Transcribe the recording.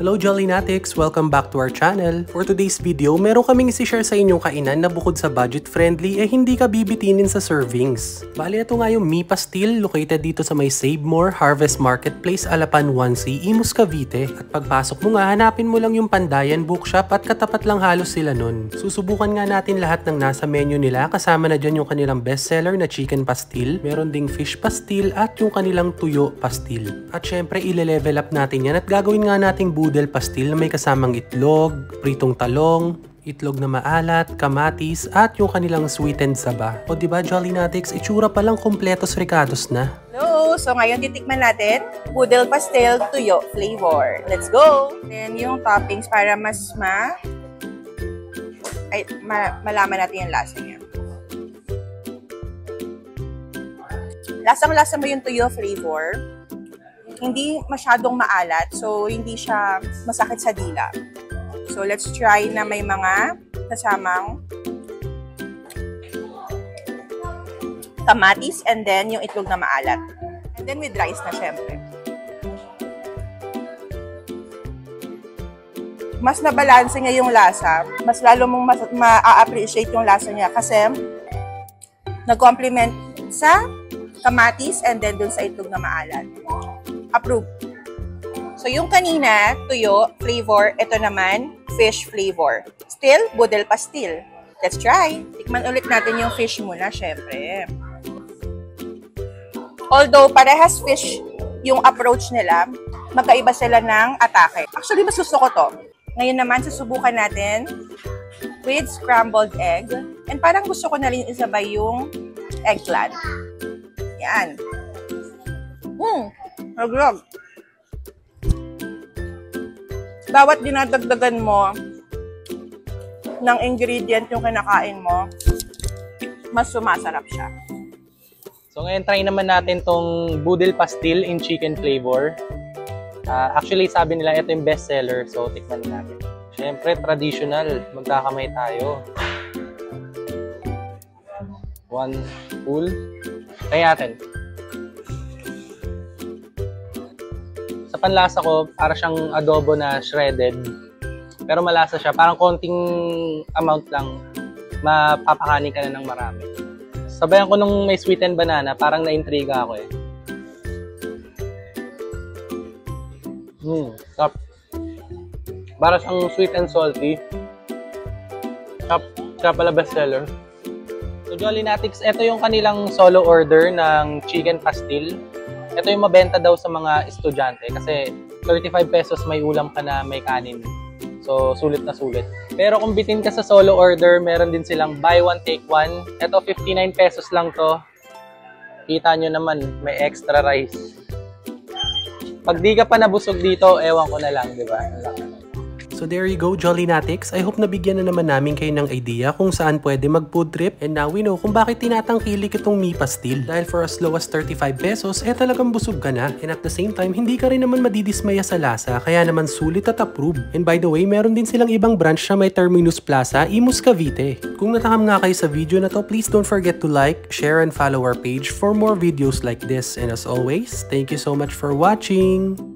Hello Jollinatics! Welcome back to our channel. For today's video, meron kaming isi-share sa inyong kainan na bukod sa budget-friendly hindi ka bibitinin sa servings. Bali, ito nga yung Mi Pastil, located dito sa may Save More Harvest Marketplace, Alapan 1C, Imus, Cavite. At pagpasok mo nga, hanapin mo lang yung Pandayan Bookshop at katapat lang halos sila nun. Susubukan nga natin lahat ng nasa menu nila, kasama na dyan yung kanilang bestseller na Chicken Pastil, meron ding Fish Pastil at yung kanilang Tuyo Pastil. At syempre, ile-level up natin yan at gagawin nga nating Boodle Pastil na may kasamang itlog, pritong talong, itlog na maalat, kamatis, at yung kanilang sweetened saba. O diba Jollinatics, itsura palang kompletos ricados na. Hello! So ngayon titikman natin Boodle Pastil Tuyo flavor. Let's go! Then yung toppings para mas malaman natin yung lasa niya. Lasang-lasa mo yung tuyo flavor. Hindi masyadong maalat, so hindi siya masakit sa dila. So let's try na may mga kasamang kamatis and then yung itlog na maalat. And then with rice na syempre. Mas nabalanse niya yung lasa. Mas lalo mong ma-appreciate yung lasa niya kasi nag-complement sa kamatis and then dun sa itlog na maalat. Approve. So yung kanina, tuyo flavor, ito naman, fish flavor. Still, Boodle Pastil. Let's try. Tikman ulit natin yung fish muna, syempre. Although parehas fish yung approach nila, magkaiba sila ng atake. Actually, mas gusto ko to. Ngayon naman, susubukan natin with scrambled egg. And parang gusto ko na rin isabay yung eggplant. Yan. Agrog. Bawat dinadagdagan mo ng ingredient yung kinakain mo, mas sumasarap siya. So ngayon try naman natin tong Boodle Pastil in chicken flavor. Actually sabi nila ito yung best seller, so tikman natin. Syempre traditional, magkakamay tayo. One full. Try natin. Sa panlasa ko, para siyang adobo na shredded. Pero malasa siya. Parang konting amount lang. Mapapakanin ka na ng marami. Sabayan ko nung may sweetened banana. Parang na-intriga ako eh. Sarap. Para siyang sweet and salty. Siya pala bestseller. So Jollinatics, ito yung kanilang solo order ng chicken pastil. Ito yung mabenta daw sa mga estudyante kasi 35 pesos may ulam ka na may kanin. So, sulit na sulit. Pero kung bitin ka sa solo order, meron din silang buy one, take one. Ito, 59 pesos lang to. Kita nyo naman, may extra rice. Pag di ka pa nabusog dito, ewan ko na lang, di ba? So there you go Jollinatics, I hope nabigyan na naman namin kayo ng idea kung saan pwede mag-food trip and now we know kung bakit tinatangkilik itong Mi Pastil. Dahil for as low as 35 pesos, talagang busog ka na and at the same time, hindi ka rin naman madidismaya sa lasa kaya naman sulit at approve. And by the way, meron din silang ibang branch na may Terminus Plaza, Imus, Cavite. Kung natakam nga kayo sa video na to, please don't forget to like, share, and follow our page for more videos like this. And as always, thank you so much for watching!